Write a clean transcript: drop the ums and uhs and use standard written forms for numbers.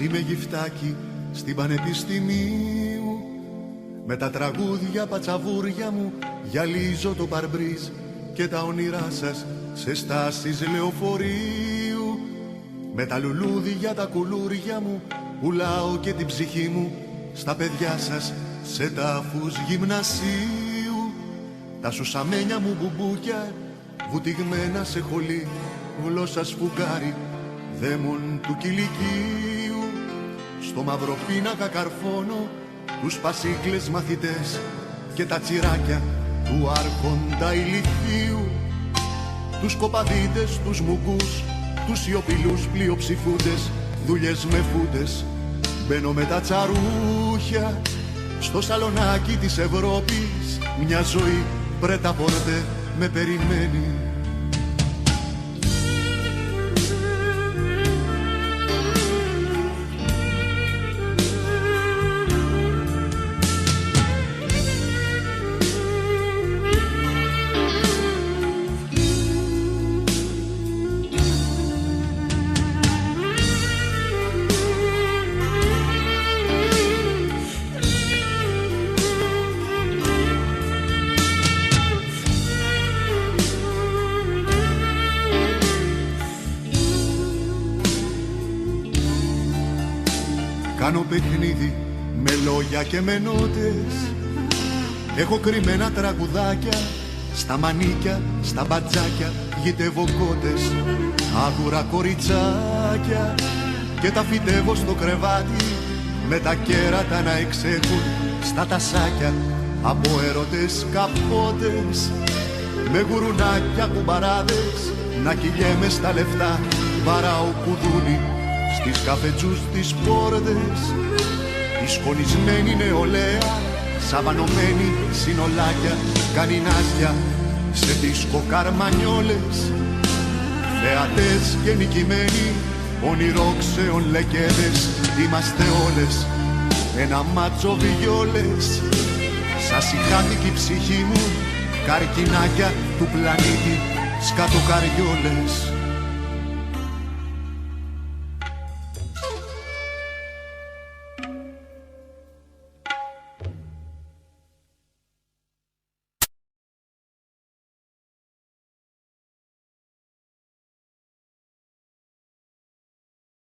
Είμαι γυφτάκι στην Πανεπιστημίου. Με τα τραγούδια πατσαβούρια μου γυαλίζω το παρμπρίζ και τα όνειρά σας σε στάσεις λεωφορείου. Με τα λουλούδια τα κουλούρια μου πουλάω και την ψυχή μου στα παιδιά σας σε τάφους γυμνασίου. Τα σουσαμένια μου μπουμπούκια βουτυγμένα σε χολή, γλώσσα σφουγγάρι δαίμον του κηλικίου. Στο μαύρο πίνακα καρφώνω τους πασίκλες μαθητές και τα τσιράκια του άρχοντα ηλιθίου. Τους κοπαδίτες, τους μουγκούς, τους σιωπηλούς πλειοψηφούντες, δουλειές με φούντες. Μπαίνω με τα τσαρούχια στο σαλονάκι της Ευρώπης. Μια ζωή πρέτα πορτέ με περιμένει. Κάνω παιχνίδι με λόγια και με νότες. Έχω κρυμμένα τραγουδάκια στα μανίκια, στα μπατζάκια, γητεύω κότες, άδουρα κοριτσάκια και τα φυτεύω στο κρεβάτι με τα κέρατα να εξέχουν στα τασάκια από έρωτες καπότες. Με γουρουνάκια κουμπαράδες να κυλιέμαι στα λεφτά, βαράω κουδούνι στις καφετζούς τις πόρτες. Η σκονισμένη νεολαία, σαβανωμένη συνολάκια, κάνει νάστια σε δίσκο καρμανιόλες. Θεατές και νικημένοι, ονειρόξεων λεκέδες, είμαστε όλες ένα μάτσο βιόλες. Σας ηχάθηκε η ψυχή μου, καρκινάκια του πλανήτη, σκατοκαριόλες.